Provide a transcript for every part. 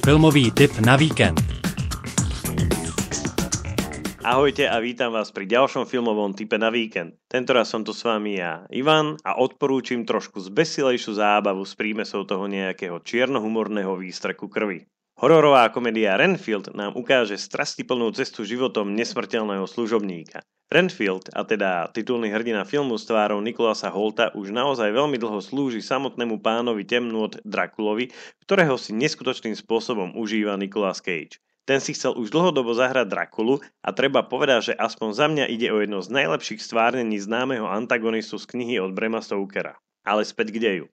filmový tip na víkend. Ahojte a vítam vás pri ďalšom filmovom tipe na víkend. Tentoraz som tu s vami ja, Ivan, a odporúčim trošku zbesilejšiu zábavu s prímesou toho nejakého čiernohumorného výstreku krvi. Hororová komédia Renfield nám ukáže strastiplnú cestu životom nesmrteľného služobníka. Renfield, a teda titulný hrdina filmu s tvárou Nicholasa Holta, už naozaj veľmi dlho slúži samotnému pánovi temnôt Draculovi, ktorého si neskutočným spôsobom užíva Nicolas Cage. Ten si chcel už dlhodobo zahrať Drakulu a treba povedať, že aspoň za mňa ide o jedno z najlepších stvárnení známeho antagonistu z knihy od Brama Stokera. Ale späť k deju.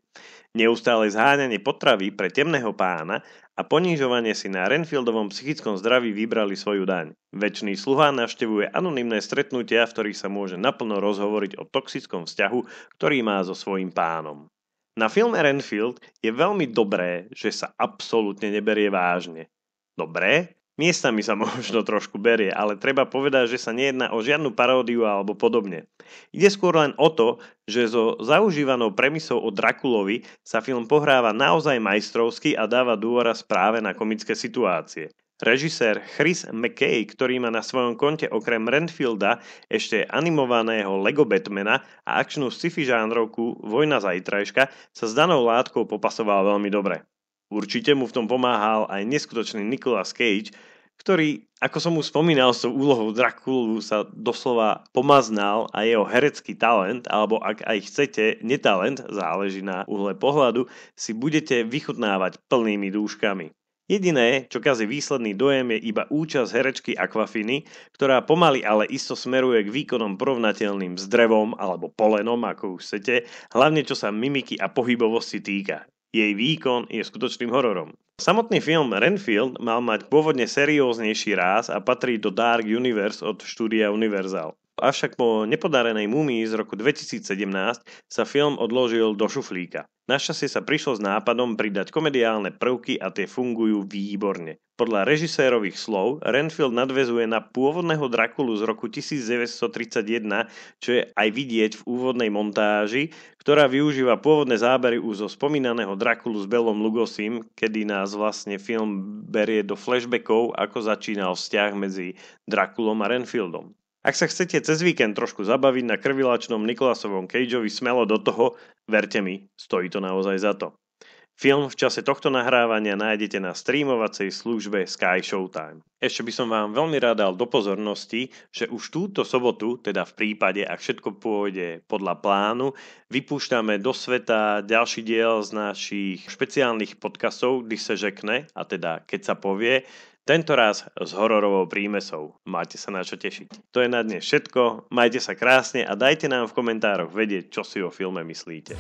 Neustále zháňanie potravy pre temného pána a ponižovanie si na Renfieldovom psychickom zdraví vybrali svoju daň. Večný sluha navštevuje anonymné stretnutia, v ktorých sa môže naplno rozhovoriť o toxickom vzťahu, ktorý má so svojím pánom. Na filme Renfield je veľmi dobré, že sa absolútne neberie vážne. Dobré? Miestami sa možno trošku berie, ale treba povedať, že sa nejedná o žiadnu paródiu alebo podobne. Ide skôr len o to, že so zaužívanou premisou o Draculovi sa film pohráva naozaj majstrovsky a dáva dôraz práve na komické situácie. Režisér Chris McKay, ktorý má na svojom konte okrem Renfielda ešte animovaného Lego Batmana a akčnú sci-fi žánrovku Vojna zajtrajška, sa s danou látkou popasoval veľmi dobre. Určite mu v tom pomáhal aj neskutočný Nicolas Cage, ktorý, ako som už spomínal, s tou úlohou Draculu sa doslova pomaznal a jeho herecký talent, alebo ak aj chcete, netalent, záleží na uhle pohľadu, si budete vychutnávať plnými dúškami. Jediné, čo kazí výsledný dojem, je iba účasť herečky Awkwafiny, ktorá pomaly ale isto smeruje k výkonom porovnateľným s drevom alebo polenom, ako už chcete, hlavne čo sa mimiky a pohybovosti týka. Jej výkon je skutočným hororom. Samotný film Renfield mal mať pôvodne serióznejší ráz a patrí do Dark Universe od štúdia Universal. Avšak po nepodarenej Múmii z roku 2017 sa film odložil do šuflíka. Našťastie sa prišlo s nápadom pridať komediálne prvky a tie fungujú výborne. Podľa režisérových slov Renfield nadväzuje na pôvodného Drakulu z roku 1931, čo je aj vidieť v úvodnej montáži, ktorá využíva pôvodné zábery už zo spomínaného Drakulu s Belom Lugosim, kedy nás vlastne film berie do flashbackov, ako začínal vzťah medzi Draculom a Renfieldom. Ak sa chcete cez víkend trošku zabaviť na krvilačnom Nicolasovom Cageovi smelo do toho, verte mi, stojí to naozaj za to. Film v čase tohto nahrávania nájdete na streamovacej službe Sky Showtime. Ešte by som vám veľmi rád dal do pozornosti, že už túto sobotu, teda v prípade, ak všetko pôjde podľa plánu, vypúšťame do sveta ďalší diel z našich špeciálnych podcastov, kdy sa žekne, a teda keď sa povie, tentoraz s hororovou prímesou. Máte sa na čo tešiť. To je na dnes všetko, majte sa krásne a dajte nám v komentároch vedieť, čo si o filme myslíte.